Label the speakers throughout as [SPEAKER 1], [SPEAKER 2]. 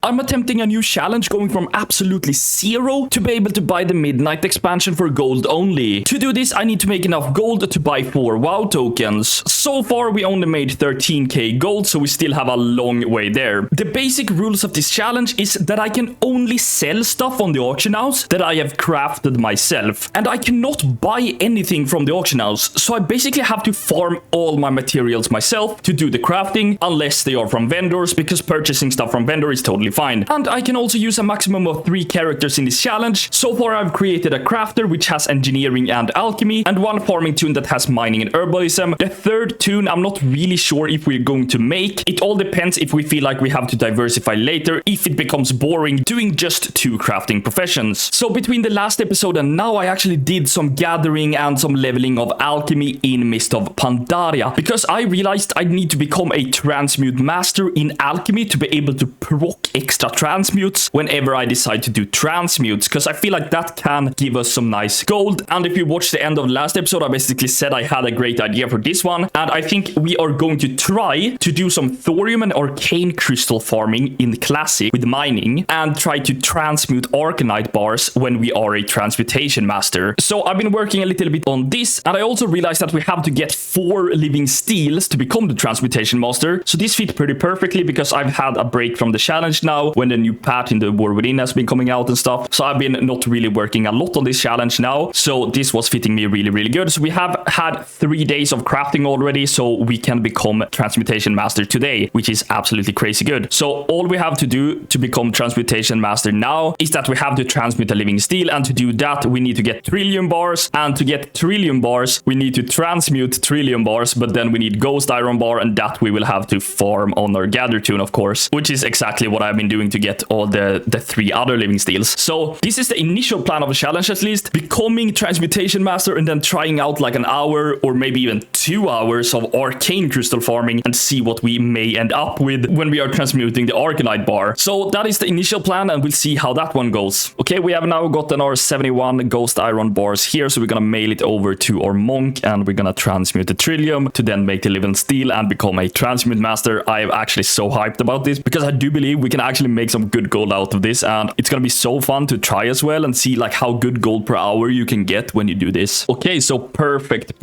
[SPEAKER 1] I'm attempting a new challenge going from absolutely zero to be able to buy the Midnight expansion for gold only. To do this, I need to make enough gold to buy 4 WoW tokens. So far, we only made 13k gold, so we still have a long way there. The basic rules of this challenge is that I can only sell stuff on the auction house that I have crafted myself. And I cannot buy anything from the auction house, so I basically have to farm all my materials myself to do the crafting, unless they are from vendors, because purchasing stuff from vendor is totally fine. And I can also use a maximum of 3 characters in this challenge. So far I've created a crafter which has engineering and alchemy, and 1 farming toon that has mining and herbalism. The 3rd toon I'm not really sure if we're going to make. It all depends if we feel like we have to diversify later, if it becomes boring doing just 2 crafting professions. So between the last episode and now, I actually did some gathering and some leveling of alchemy in Mist of Pandaria, because I realized I need to become a transmute master in alchemy to be able to proc extra transmutes whenever I decide to do transmutes, because I feel like that can give us some nice gold. And if you watched the end of the last episode, I basically said I had a great idea for this one, and I think we are going to try to do some thorium and arcane crystal farming in classic with mining, and try to transmute Arcanite bars when we are a transmutation master. So I've been working a little bit on this, and I also realized that we have to get 4 living steels to become the transmutation master. So this fit pretty perfectly because I've had a break from the challenge now when the new patch in the War Within has been coming out and stuff. So I've been not really working a lot on this challenge now. So this was fitting me really good. So we have had 3 days of crafting already, so we can become transmutation master today, which is absolutely crazy good. So all we have to do to become transmutation master now is that we have to transmute a living steel, and to do that we need to get trillium bars, and to get trillium bars we need to transmute trillium bars, but then we need ghost iron bar, and that we will have to farm on our gather toon, of course, which is exactly what I've been doing to get all the 3 other living steels. So this is the initial plan of the challenge, at least, becoming transmutation master and then trying out like an hour or maybe even 2 hours of arcane crystal farming and see what we may end up with when we are transmuting the Arcanite bar. So that is the initial plan, and we'll see how that one goes. Okay, we have now gotten our 71 ghost iron bars here, so we're gonna mail it over to our monk, and we're gonna transmute the trillium to then make the living steel and become a transmute master. I'm actually so hyped about this because I do believe we can actually make some good gold out of this, and it's gonna be so fun to try as well and see like how good gold per hour you can get when you do this. Okay, so perfect.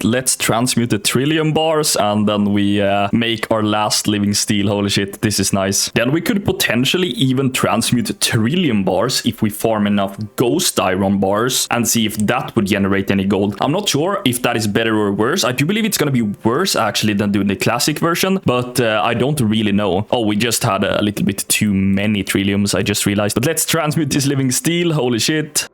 [SPEAKER 1] Let's transmute the trillium bars, and then we make our last living steel. Holy shit, this is nice. Then we could potentially even transmute trillium bars if we farm enough ghost iron bars and see if that would generate any gold. I'm not sure if that is better or worse. I do believe it's gonna be worse actually than doing the classic version, but I don't really know. Oh, we just had a little bit too many trilliums, I just realized. But let's transmute this living steel. Holy shit.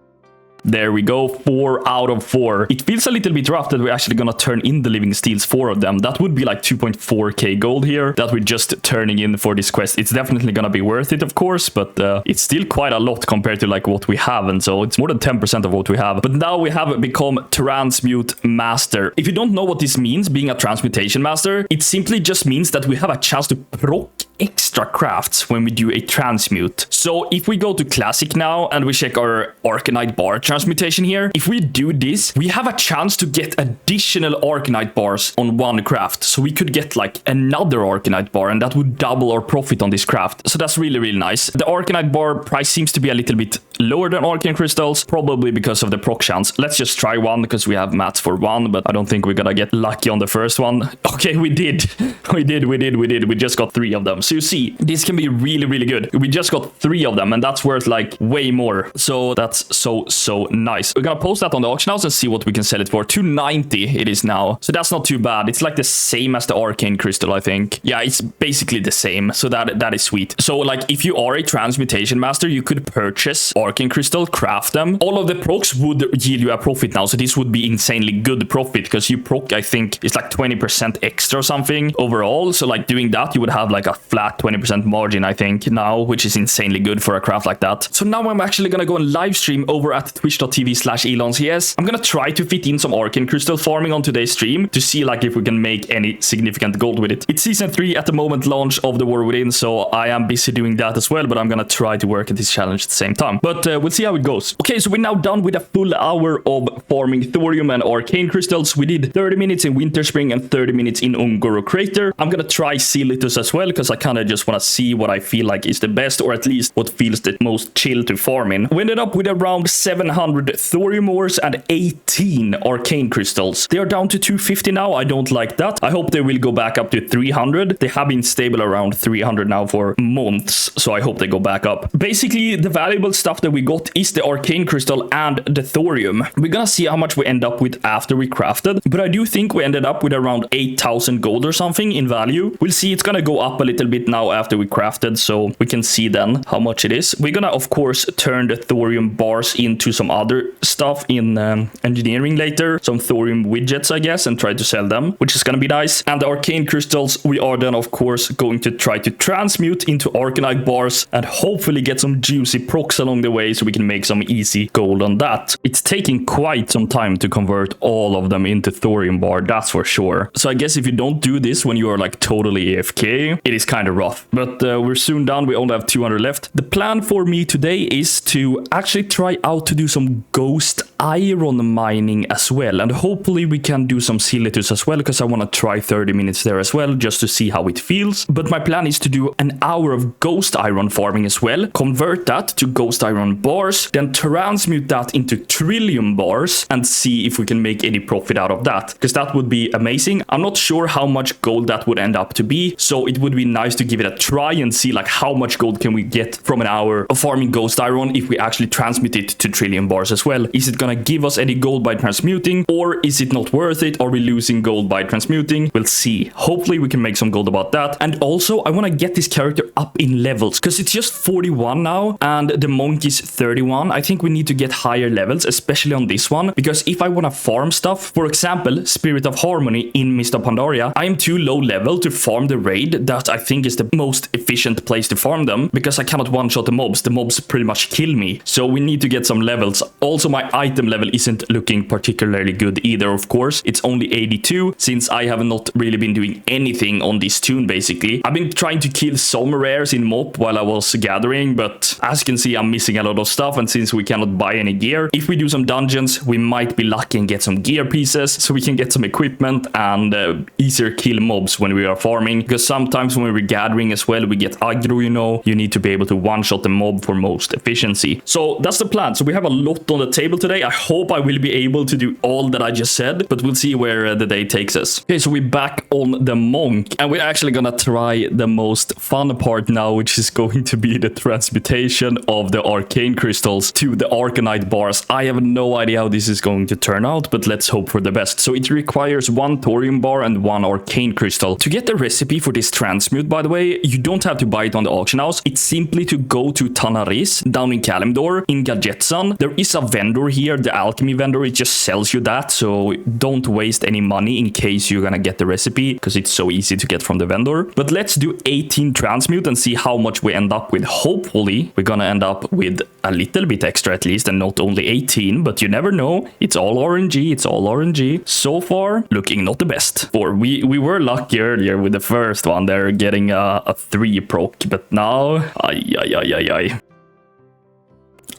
[SPEAKER 1] There we go, 4 out of 4. It feels a little bit rough that we're actually gonna turn in the living steels, 4 of them. That would be like 2.4k gold here that we're just turning in for this quest. It's definitely gonna be worth it, of course, but it's still quite a lot compared to like what we have, and so it's more than 10% of what we have. But now we have become transmute master. If you don't know what this means, being a transmutation master, it simply just means that we have a chance to proc extra crafts when we do a transmute. So if we go to classic now and we check our Arcanite bar transmutation here, if we do this, we have a chance to get additional Arcanite bars on 1 craft. So we could get like another Arcanite bar, and that would double our profit on this craft. So that's really nice. The Arcanite bar price seems to be a little bit lower than arcane crystals, probably because of the proc chance. Let's just try one because we have mats for 1, but I don't think we're gonna get lucky on the first one. Okay, we did. We just got 3 of them. So you see, this can be really good. We just got 3 of them, and that's worth like way more. So that's so nice. We're gonna post that on the auction house and see what we can sell it for. 290 it is now. So that's not too bad. It's like the same as the arcane crystal, I think. Yeah, it's basically the same. So that is sweet. So like if you are a transmutation master, you could purchase arcane crystal, craft them. All of the procs would yield you a profit now. So this would be insanely good profit because you proc, I think it's like 20% extra or something overall. So like doing that, you would have like a flat 20% margin, I think now, which is insanely good for a craft like that. So now I'm actually gonna go and live stream over at twitch.tv/elonscs. I'm gonna try to fit in some arcane crystal farming on today's stream to see like if we can make any significant gold with it. It's season 3 at the moment, launch of the War Within, so I am busy doing that as well, but I'm gonna try to work at this challenge at the same time. But but we'll see how it goes. Okay, so we're now done with a full hour of farming thorium and arcane crystals. We did 30 minutes in Winter Spring and 30 minutes in Ungoro Crater. I'm gonna try Silitus as well, because I kind of just want to see what I feel like is the best, or at least what feels the most chill to farm in. We ended up with around 700 thorium ores and 18 arcane crystals. They are down to 250 now. I don't like that. I hope they will go back up to 300. They have been stable around 300 now for months, so I hope they go back up. Basically, the valuable stuff that we got is the arcane crystal and the thorium. We're gonna see how much we end up with after we crafted, but I do think we ended up with around 8,000 gold or something in value. We'll see. It's gonna go up a little bit now after we crafted, so we can see then how much it is. We're gonna of course turn the thorium bars into some other stuff in engineering later, some thorium widgets I guess, and try to sell them, which is gonna be nice. And the arcane crystals we are then of course going to try to transmute into Arcanite bars and hopefully get some juicy procs along the way so we can make some easy gold on that. It's taking quite some time to convert all of them into thorium bar, that's for sure. So I guess if you don't do this when you are like totally AFK, it is kind of rough. But we're soon done. We only have 200 left. The plan for me today is to actually try out to do some ghost iron mining as well, and hopefully we can do some Silitus as well, because I want to try 30 minutes there as well just to see how it feels. But my plan is to do an hour of ghost iron farming as well, convert that to ghost iron bars, then transmute that into trillium bars and see if we can make any profit out of that, because that would be amazing. I'm not sure how much gold that would end up to be, so it would be nice to give it a try and see like how much gold can we get from an hour of farming ghost iron if we actually transmute it to trillium bars as well. Is it gonna give us any gold by transmuting, or is it not worth it? Are we losing gold by transmuting? We'll see. Hopefully we can make some gold about that. And also I want to get this character up in levels, because it's just 41 now and the monk is 31. I think we need to get higher levels, especially on this one, because if I want to farm stuff, for example Spirit of Harmony in Mist of Pandaria, I am too low level to farm the raid that I think is the most efficient place to farm them, because I cannot one-shot the mobs. The mobs pretty much kill me, so we need to get some levels. Also my item level isn't looking particularly good either, of course. It's only 82 since I have not really been doing anything on this tune basically. I've been trying to kill some rares in MOP while I was gathering, but as you can see I'm missing a lot of stuff, and since we cannot buy any gear, if we do some dungeons we might be lucky and get some gear pieces so we can get some equipment and easier kill mobs when we are farming, because sometimes when we're gathering as well we get aggro, you know. You need to be able to one-shot the mob for most efficiency. So that's the plan. So we have a lot on the table today. I hope I will be able to do all that I just said, but we'll see where the day takes us. Okay, so we're back on the monk, and we're actually gonna try the most fun part now, which is going to be the transmutation of the arcane crystals to the Arcanite bars. I have no idea how this is going to turn out, but let's hope for the best. So it requires 1 thorium bar and 1 arcane crystal. To get the recipe for this transmute, by the way, you don't have to buy it on the auction house. It's simply to go to Tanaris down in Kalimdor in Gadgetsan. There is a vendor here, the alchemy vendor. It just sells you that, so don't waste any money in case you're gonna get the recipe, because it's so easy to get from the vendor. But let's do 18 transmute and see how much we end up with. Hopefully we're gonna end up with a little bit extra at least, and not only 18, but you never know. It's all RNG, it's all RNG. So far looking not the best. Or we were lucky earlier with the first one there, getting a 3 proc, but now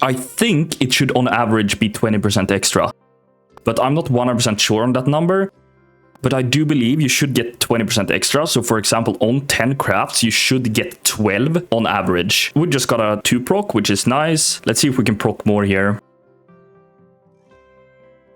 [SPEAKER 1] I think it should on average be 20% extra, but I'm not 100% sure on that number. But I do believe you should get 20% extra. So for example, on 10 crafts, you should get 12 on average. We just got a 2 proc, which is nice. Let's see if we can proc more here.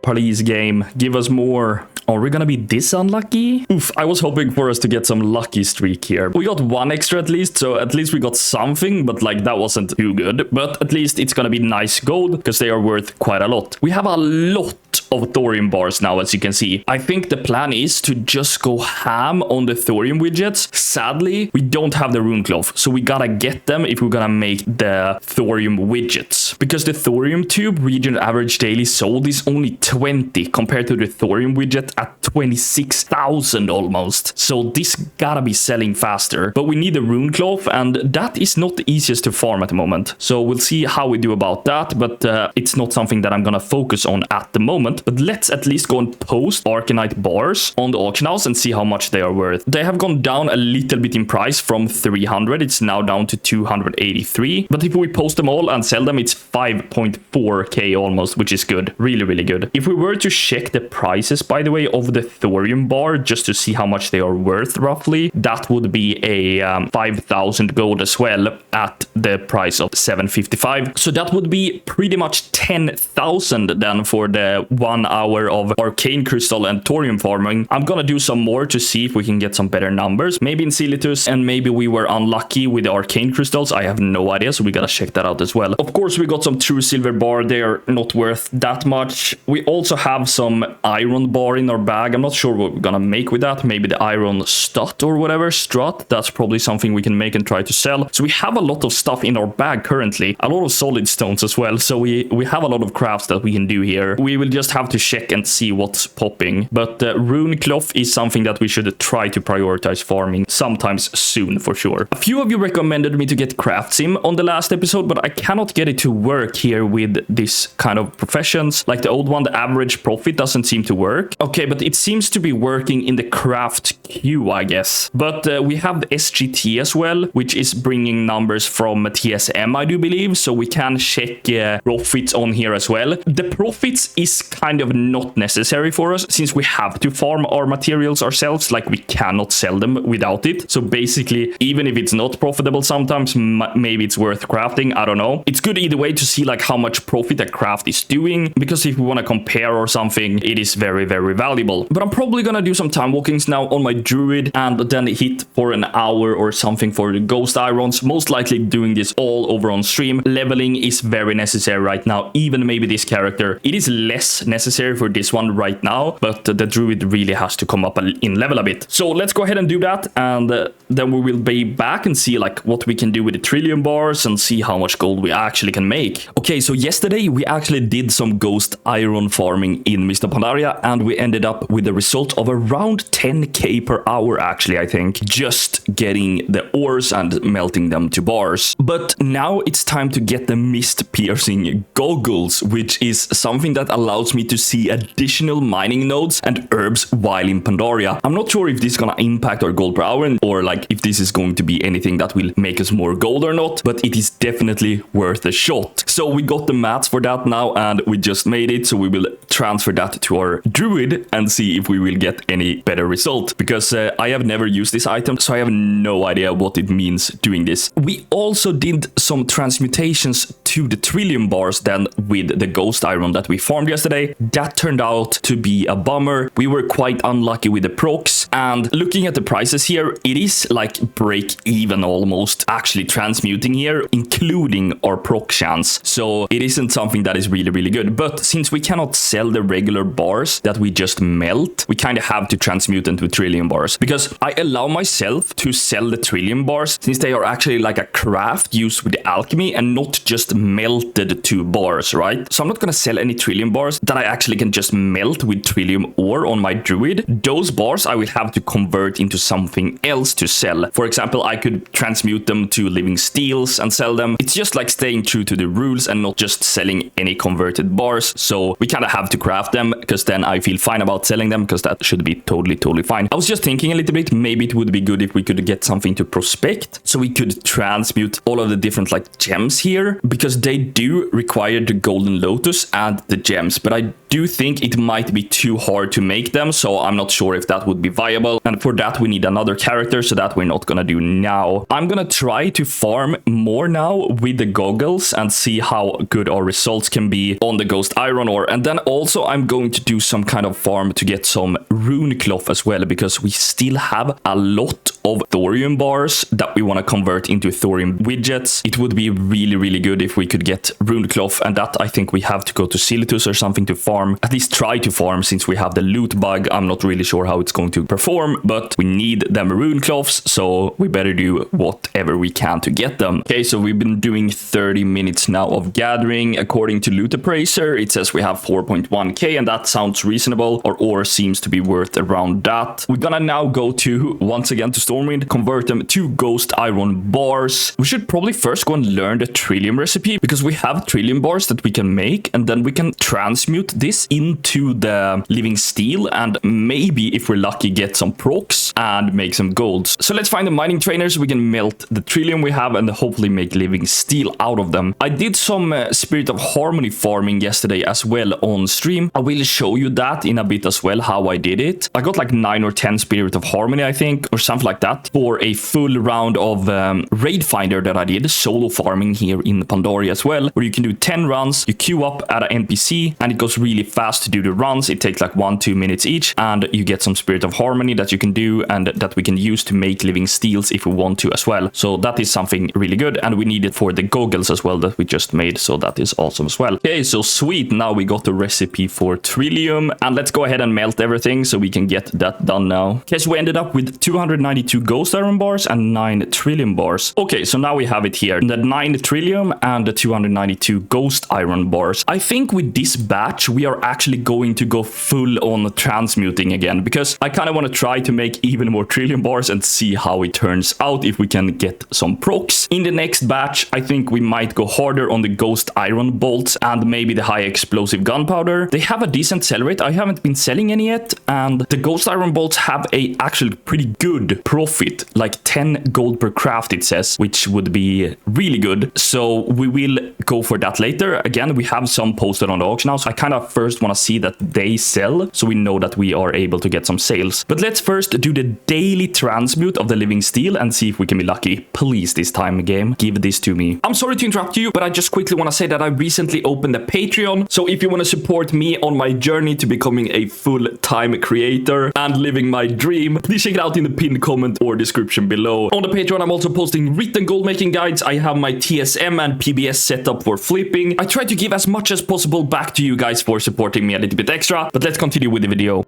[SPEAKER 1] Please game, give us more. Are we gonna be this unlucky? Oof, I was hoping for us to get some lucky streak here. We got 1 extra at least, so at least we got something, but like that wasn't too good. But at least it's gonna be nice gold, because they are worth quite a lot. We have a lot of thorium bars now, as you can see. I think the plan is to just go ham on the thorium widgets. Sadly, we don't have the rune cloth, so we gotta get them if we're gonna make the thorium widgets. Because the thorium tube region average daily sold is only 20 compared to the thorium widget at 26,000 almost. So this gotta be selling faster. But we need a rune cloth, and that is not the easiest to farm at the moment. So we'll see how we do about that, but it's not something that I'm gonna focus on at the moment. moment, but let's at least go and post Arcanite bars on the auction house and see how much they are worth. They have gone down a little bit in price from 300. It's now down to 283. But if we post them all and sell them, it's 5.4k almost, which is good. Really, really good. If we were to check the prices, by the way, of the Thorium bar, just to see how much they are worth roughly, that would be a 5,000 gold as well at the price of 755. So that would be pretty much 10,000 then for the 1 hour of arcane crystal and thorium farming. I'm gonna do some more to see if we can get some better numbers. Maybe in Silitus, and maybe we were unlucky with the arcane crystals. I have no idea, so we gotta check that out as well. Of course, we got some true silver bar. They are not worth that much. We also have some iron bar in our bag. I'm not sure what we're gonna make with that. Maybe the iron strut or whatever. Strut, that's probably something we can make and try to sell. So we have a lot of stuff in our bag currently. A lot of solid stones as well. So we have a lot of crafts that we can do here. We will just have to check and see what's popping. But rune cloth is something that we should try to prioritize farming sometimes soon for sure. A few of you recommended me to get craft sim on the last episode, but I cannot get it to work here with this kind of professions. Like the old one, the average profit doesn't seem to work. Okay, but it seems to be working in the craft queue, I guess. But we have the SGT as well, which is bringing numbers from TSM, I do believe. So we can check profits on here as well. The profits is kind of not necessary for us since we have to farm our materials ourselves. Like we cannot sell them without it. So basically, even if it's not profitable sometimes, maybe it's worth crafting. I don't know. It's good either way to see like how much profit a craft is doing, because if we want to compare or something, it is very, very valuable. But I'm probably gonna do some time walkings now on my druid and then hit for an hour or something for the ghost irons. Most likely doing this all over on stream. Leveling is very necessary right now. Even maybe this character, it is less necessary for this one right now, but the druid really has to come up in level a bit. So let's go ahead and do that, and then we will be back and see like what we can do with the trillium bars and see how much gold we actually can make. Okay, so yesterday we actually did some ghost iron farming in Mr. Pandaria, and we ended up with a result of around 10k per hour actually, I think, just getting the ores and melting them to bars. But now it's time to get the mist piercing goggles, which is something that allows me to see additional mining nodes and herbs while in Pandaria. I'm not sure if this is gonna impact our gold per hour or like if this is going to be anything that will make us more gold or not, but it is definitely worth a shot. So we got the mats for that now, and we just made it, so we will transfer that to our druid and see if we will get any better result, because I have never used this item, so I have no idea what it means doing this. We also did some transmutations to the trillium bars then with the ghost iron that we farmed yesterday. That turned out to be a bummer. We were quite unlucky with the procs, and looking at the prices here, it is like break even almost actually transmuting here, including our proc chance. So it isn't something that is really, really good. But since we cannot sell the regular bars that we just melt, we kind of have to transmute into trillium bars, because I allow myself to sell the trillium bars since they are actually like a craft used with the alchemy and not just melted to bars, right? So I'm not gonna sell any trillium bars that I actually can just melt with trillium ore on my druid. Those bars I will have to convert into something else to sell. For example, I could transmute them to living steels and sell them. It's just like staying true to the rules and not just selling any converted bars. So we kind of have to craft them, because then I feel fine about selling them, because that should be totally fine. I was just thinking a little bit, maybe it would be good if we could get something to prospect, so we could transmute all of the different like gems here, because they do require the golden lotus and the gems, but I do think it might be too hard to make them, so I'm not sure if that would be viable, and for that we need another character, so that we're not gonna do now. I'm gonna try to farm more now with the goggles and see how good our results can be on the ghost iron ore, and then also I'm going to do some kind of farm to get some rune cloth as well, because we still have a lot of thorium bars that we want to convert into thorium widgets. It would be really good if we could get rune cloth, and that I think we have to go to Silitus or something to farm, at least try to farm, since we have the loot bug. I'm not really sure how it's going to perform form, but we need them rune cloths, so we better do whatever we can to get them. Okay, so we've been doing 30 minutes now of gathering. According to Loot Appraiser, it says we have 4.1k, and that sounds reasonable. Our ore seems to be worth around that. We're gonna now go to, once again, to Stormwind, convert them to ghost iron bars. We should probably first go and learn the Trillium recipe, because we have Trillium bars that we can make, and then we can transmute this into the living steel, and maybe, if we're lucky, get some procs and make some golds. So let's find the mining trainers. We can melt the Trillium we have and hopefully make living steel out of them. I did some Spirit of Harmony farming yesterday as well on stream. I will show you that in a bit as well, how I did it. I got like 9 or 10 Spirit of Harmony, I think, or something like that, for a full round of Raid Finder that I did, solo farming here in Pandaria as well, where you can do 10 runs, you queue up at an NPC, and it goes really fast to do the runs. It takes like 1-2 minutes each, and you get some Spirit of Harmony that you can do, and that we can use to make living steels if we want to as well. So that is something really good, and we need it for the goggles as well that we just made, so that is awesome as well. Okay, so sweet, now we got the recipe for Trillium, and let's go ahead and melt everything so we can get that done now. Okay, so we ended up with 292 ghost iron bars and 9 Trillium bars. Okay, so now we have it here, the 9 Trillium and the 292 ghost iron bars. I think with this batch we are actually going to go full on transmuting again, because I kind of want to try to make even more Trillium bars and see how it turns out, if we can get some procs. In the next batch, I think we might go harder on the ghost iron bolts and maybe the high explosive gunpowder. They have a decent sell rate. I haven't been selling any yet, and the ghost iron bolts have a actually pretty good profit, like 10 gold per craft it says, which would be really good. So we will go for that later. Again, we have some posted on the auction now, so I kind of first want to see that they sell, so we know that we are able to get some sales. But let's first do the daily transmute of the living steel and see if we can be lucky. Please, this time, game, give this to me. I'm sorry to interrupt you, but I just quickly want to say that I recently opened a Patreon, so if you want to support me on my journey to becoming a full-time creator and living my dream, please check it out in the pinned comment or description below. On the Patreon, I'm also posting written gold making guides. I have my TSM and PBS set up for flipping. I try to give as much as possible back to you guys for supporting me a little bit extra, but let's continue with the video.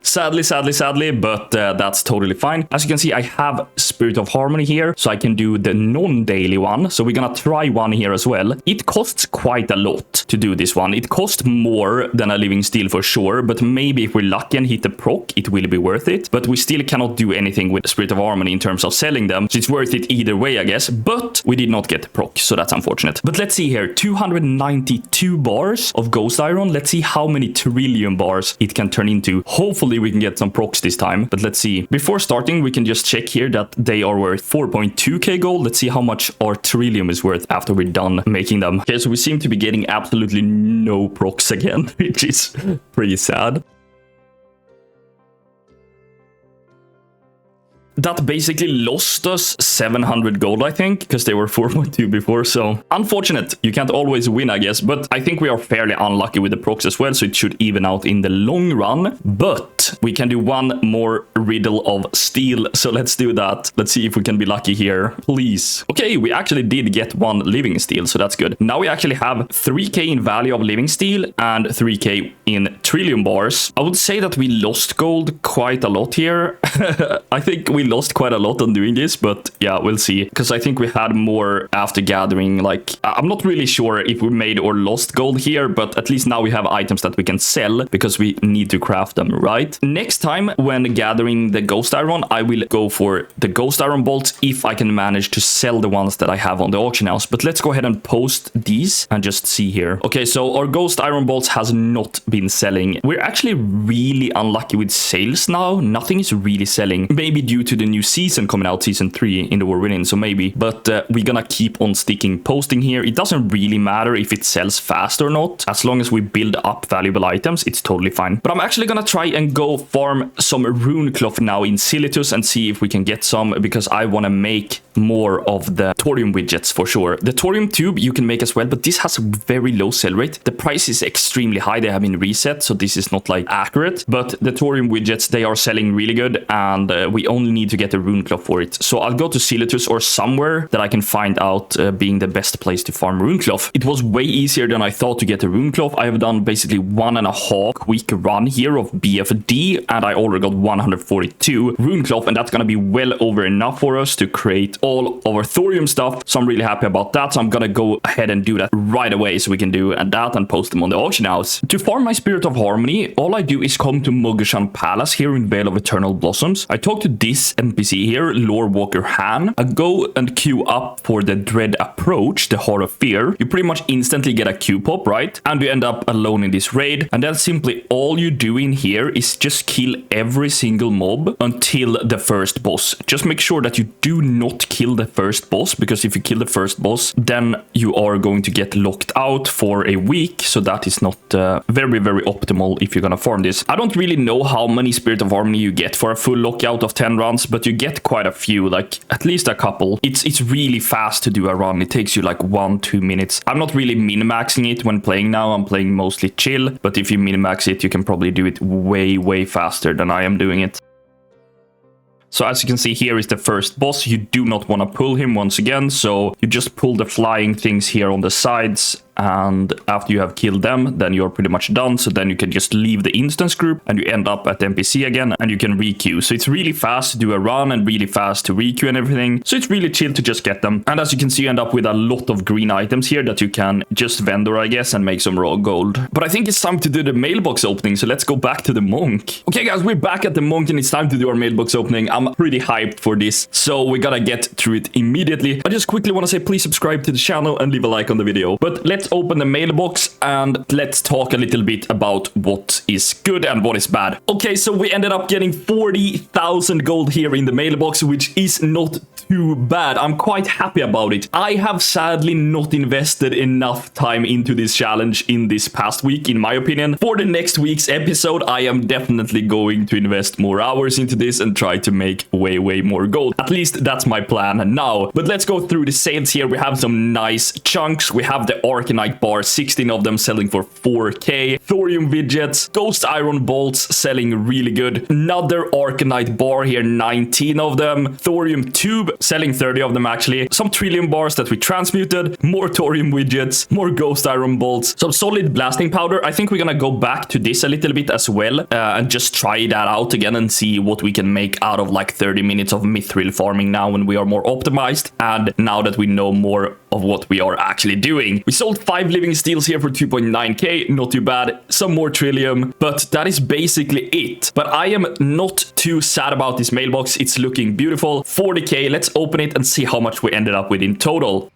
[SPEAKER 1] Sadly, but that's totally fine. As you can see, I have Spirit of Harmony here, so I can do the non-daily one. So we're gonna try one here as well. It costs quite a lot to do this one. It costs more than a living steel for sure, but maybe if we're lucky and hit the proc, it will be worth it. But we still cannot do anything with Spirit of Harmony in terms of selling them, so it's worth it either way, I guess. But we did not get the proc, so that's unfortunate. But let's see here, 292 bars of ghost iron. Let's see how many Trillium bars it can turn into. Hopefully we can get some procs this time, but let's see. Before starting, we can just check here that they are worth 4.2k gold. Let's see how much our Trillium is worth after we're done making them. Okay, so we seem to be getting absolutely no procs again, which is pretty sad. That basically lost us 700 gold, I think, because they were 4.2 before, so unfortunate. You can't always win, I guess, but I think we are fairly unlucky with the procs as well, so it should even out in the long run. But we can do one more riddle of steel, so let's do that. Let's see if we can be lucky here, please. Okay, we actually did get one living steel, so that's good. Now we actually have 3k in value of living steel and 3k in Trillium bars. I would say that we lost gold quite a lot here. I think we lost quite a lot on doing this, but yeah, we'll see, because I think we had more after gathering. Like, I'm not really sure if we made or lost gold here, but at least now we have items that we can sell because we need to craft them, right? Next time when gathering the ghost iron, I will go for the ghost iron bolts if I can manage to sell the ones that I have on the auction house. But let's go ahead and post these and just see here. Okay, so our ghost iron bolts has not been selling. We're actually really unlucky with sales now. Nothing is really selling, maybe due to the new season coming out, season 3 in the war within, so maybe. But we're gonna keep on sticking posting here. It doesn't really matter if it sells fast or not, as long as we build up valuable items, it's totally fine. But I'm actually gonna try and go farm some rune cloth now in Silitus and see if we can get some, because I want to make more of the Thorium widgets for sure. The Thorium tube you can make as well, but this has a very low sell rate. The price is extremely high. They have been reset, so this is not like accurate, but the Thorium widgets, they are selling really good, and we only need need to get a rune cloth for it. So I'll go to Silitus or somewhere that I can find out being the best place to farm rune cloth. It was way easier than I thought to get a rune cloth. I have done basically 1.5 quick run here of BFD, and I already got 142 rune cloth, and that's gonna be well over enough for us to create all of our thorium stuff. So I'm really happy about that. So I'm gonna go ahead and do that right away, so we can do that and post them on the auction house. To farm my Spirit of Harmony, all I do is come to Mogashan Palace here in Vale of Eternal Blossoms. I talk to this NPC here, Lore Walker Han. I go and queue up for the Dread Approach, the Heart of Fear. You pretty much instantly get a Q pop, right? And you end up alone in this raid. And then simply all you do in here is just kill every single mob until the first boss. Just make sure that you do not kill the first boss, because if you kill the first boss, then you are going to get locked out for a week. So that is not very, very optimal if you're gonna farm this. I don't really know how many Spirit of Harmony you get for a full lockout of 10 runs, but you get quite a few, like at least a couple. It's really fast to do a run. It takes you like 1-2 minutes. I'm not really min-maxing it when playing now. I'm playing mostly chill, but if you min-max it, you can probably do it way faster than I am doing it. So as you can see, here is the first boss. You do not want to pull him once again, so you just pull the flying things here on the sides, and after you have killed them, then you're pretty much done. So then you can just leave the instance group and you end up at the NPC again, and you can requeue. So it's really fast to do a run and really fast to requeue and everything. So it's really chill to just get them. And as you can see, you end up with a lot of green items here that you can just vendor, I guess, and make some raw gold. But I think it's time to do the mailbox opening, so let's go back to the monk. Okay guys, we're back at the monk and it's time to do our mailbox opening. I'm pretty hyped for this, so we gotta get through it immediately. I just quickly want to say please subscribe to the channel and leave a like on the video. But let's open the mailbox and let's talk a little bit about what is good and what is bad. Okay, so we ended up getting 40,000 gold here in the mailbox, which is not too bad. I'm quite happy about it. I have sadly not invested enough time into this challenge in this past week, in my opinion. For the next week's episode, I am definitely going to invest more hours into this and try to make way more gold. At least that's my plan now. But let's go through the sales here. We have some nice chunks. We have the Arcanite bar, 16 of them selling for 4k. Thorium widgets, ghost iron bolts selling really good. Another Arcanite bar here, 19 of them. Thorium tube selling 30 of them actually. Some trillium bars that we transmuted. More thorium widgets, more ghost iron bolts, some solid blasting powder. I think we're gonna go back to this a little bit as well and just try that out again and see what we can make out of like 30 minutes of mithril farming now when we are more optimized, and now that we know more of what we are actually doing. We sold 5 living steels here for 2.9k, not too bad. Some more trillium, but that is basically it. But I am not too sad about this mailbox. It's looking beautiful. 40k, let's open it and see how much we ended up with in total.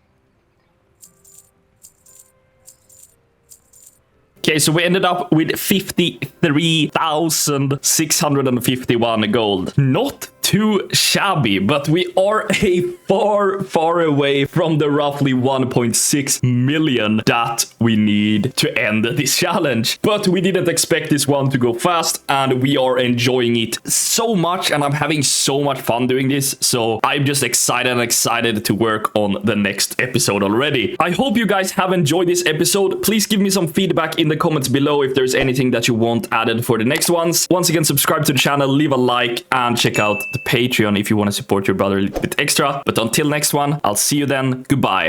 [SPEAKER 1] Okay, so we ended up with 53,651 gold. Not too shabby, but we are a far away from the roughly 1.6 million that we need to end this challenge. But we didn't expect this one to go fast, and we are enjoying it so much, and I'm having so much fun doing this. So I'm just excited to work on the next episode already. I hope you guys have enjoyed this episode. Please give me some feedback in the comments below if there's anything that you want added for the next ones. Once again, subscribe to the channel, leave a like, and check out the Patreon if you want to support your brother a little bit extra. But until next one, I'll see you then. Goodbye.